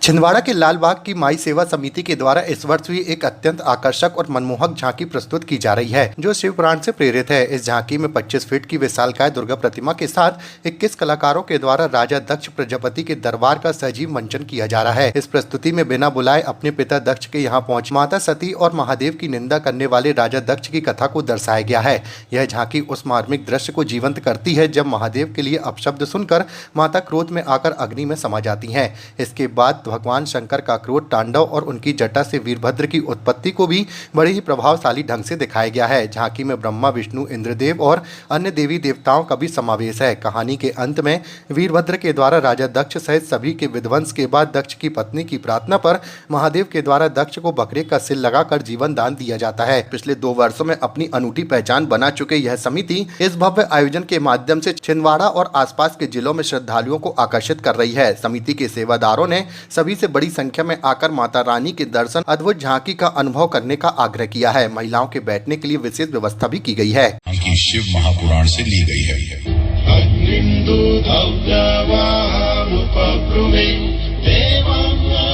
छिंदवाड़ा के लालबाग की माई सेवा समिति के द्वारा इस वर्ष हुई एक अत्यंत आकर्षक और मनमोहक झांकी प्रस्तुत की जा रही है, जो शिव पुराण से प्रेरित है। इस झांकी में 25 फीट की विशालकाय दुर्गा प्रतिमा के साथ 21 कलाकारों के द्वारा राजा दक्ष प्रजापति के दरबार का सजीव मंचन किया जा रहा है। इस प्रस्तुति में बिना बुलाए अपने पिता दक्ष के यहाँ पहुंच माता सती और महादेव की निंदा करने वाले राजा दक्ष की कथा को दर्शाया गया है। यह झांकी उस मार्मिक दृश्य को जीवंत करती है जब महादेव के लिए अपशब्द सुनकर माता क्रोध में आकर अग्नि में समा जाती हैं। इसके बाद भगवान शंकर का क्रोध तांडव और उनकी जटा से वीरभद्र की उत्पत्ति को भी बड़े ही प्रभावशाली ढंग से दिखाया गया है। झांकी में ब्रह्मा, विष्णु, इंद्रदेव और अन्य देवी देवताओं का भी समावेश है। कहानी के अंत में वीरभद्र के द्वारा राजा दक्ष सहित सभी के विध्वंस के बाद दक्ष की पत्नी की प्रार्थना पर महादेव के द्वारा दक्ष को बकरे का सिर लगाकर जीवन दान दिया जाता है। पिछले 2 वर्षों में अपनी अनूठी पहचान बना चुके यह समिति इस भव्य आयोजन के माध्यम से छिंदवाड़ा और आसपास के जिलों में श्रद्धालुओं को आकर्षित कर रही है। समिति के सेवादारों ने सभी से बड़ी संख्या में आकर माता रानी के दर्शन, अद्भुत झांकी का अनुभव करने का आग्रह किया है। महिलाओं के बैठने के लिए विशेष व्यवस्था भी की गई है। शिव महापुराण से ली गई है।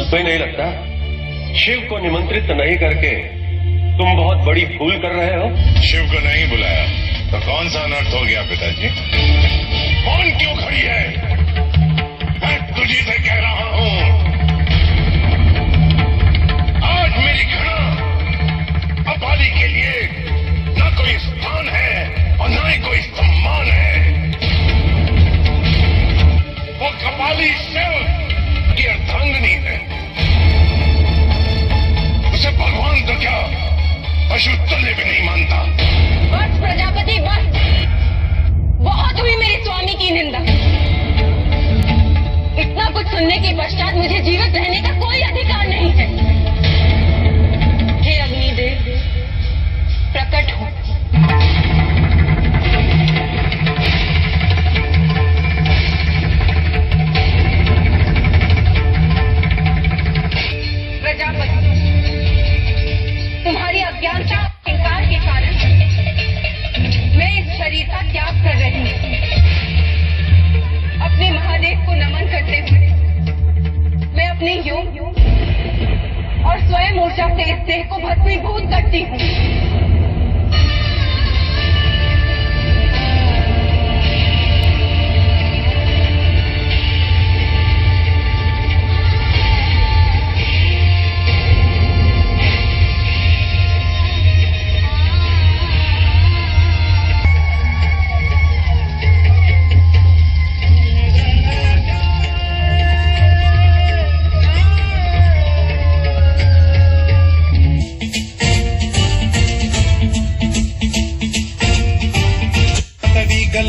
तो नहीं लगता शिव को निमंत्रित नहीं करके तुम बहुत बड़ी भूल कर रहे हो? शिव को नहीं बुलाया तो कौन सा अनर्थ हो गया पिताजी? कौन क्यों खड़ी है? मैं तुझी से कह रहा हूँ, आज मेरी घड़ा कपाली के लिए न कोई स्थान है और न ही कोई सम्मान है। वो कपाली शिव की अर्धांगिनी है। उसे भगवान तो क्या पशु तले भी नहीं मानता। बस प्रजापति बस, बहुत हुई मेरे स्वामी की निंदा। इतना कुछ सुनने के पश्चात मुझे जीवित रहने का कोई अधिकार नहीं है। हे अग्निदेव, प्रकट हो। प्रजापति, तुम्हारी अज्ञानता और इनकार के कारण मैं इस शरीर का त्याग कर रही हूँ। अपने महादेव को नमन करते हुए मैं अपने योग और स्वयं ऊर्जा से इस देह को भस्मीभूत करती हूँ।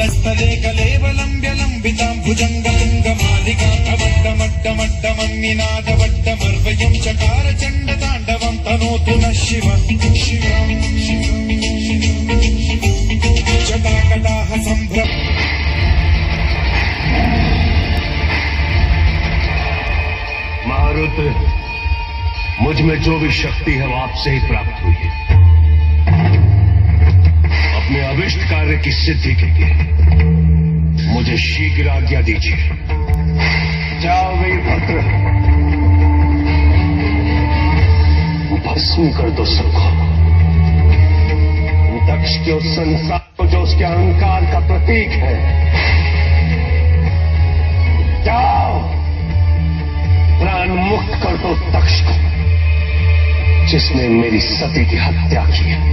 स्थले कलेवलम्ब्य लम्बितां भुजङ्गतुङ्गमालिकां अवड्डमड्डमड्डमन्निनादवड्डमर्वयं चकार चण्डताण्डवं तनोतु नः शिवं जटाकटाह सम्भ्रम। महारुद्र, मुझ में जो भी शक्ति है वो आपसे ही प्राप्त हुई है। अपने अभिष्ट कार्य की सिद्धि के लिए मुझे शीघ्र आज्ञा दीजिए। जाओ वीरभद्र, भस्म कर दो सबको। दक्ष के उस संसार को जो उसके अहंकार का प्रतीक है। जाओ, प्राण मुक्त कर दो दक्ष को, जिसने मेरी सती की हत्या की है।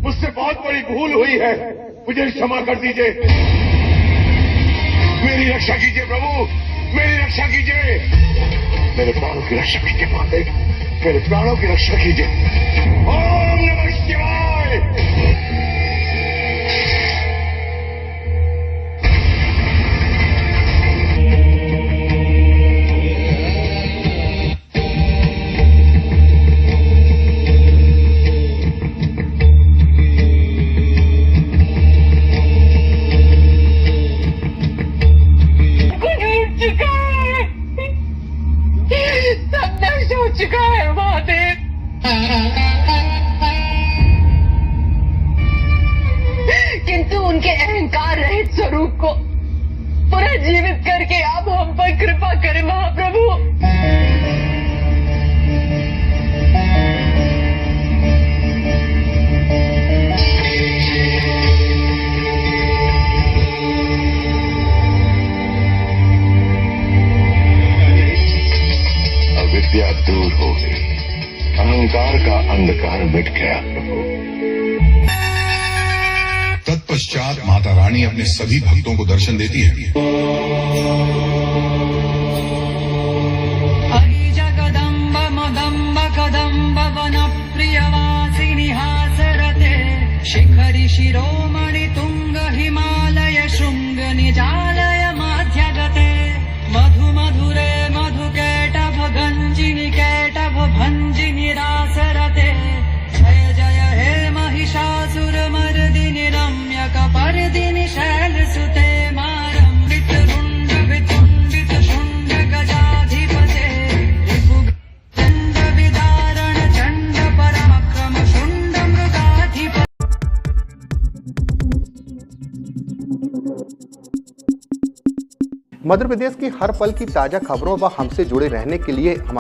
मुझसे बहुत बड़ी भूल हुई है, मुझे क्षमा कर दीजिए। मेरी रक्षा कीजिए प्रभु, मेरी रक्षा कीजिए। मेरे प्राणों की रक्षा कीजिए महादेव, मेरे प्राणों की रक्षा कीजिए। ओम नमः शिवाय। चुका है महादेव। किंतु उनके अहंकार रहित स्वरूप को पुनर्जीवित करके आप हम पर कृपा करें महाप्रभु। अविद्या दूर हो गई, अहंकार का अंधकार मिट गया प्रभु। तत्पश्चात माता रानी अपने सभी भक्तों को दर्शन देती है। हरि जगदम्ब मदम्ब कदम्ब वन प्रियवासिनि हासरते शिखरि शिरोमणि तुंग हिमालय शृंग निजालय माध्यगते मधु मधुरे मधुकैटभ गंजिनि कैटभ भंजिनि रासरते जय जय हे महिषासुर मर्दिनि रम्य कपर्दिनि शैलसुते मारम्बित रुण्ड वितुण्डित शुण्ड गजाधिपते रिपुगण्ड विदारण चण्ड पराक्रम शुण्ड मृगाधिपते। मध्य प्रदेश की हर पल की ताजा खबरों व हमसे जुड़े रहने के लिए हमारे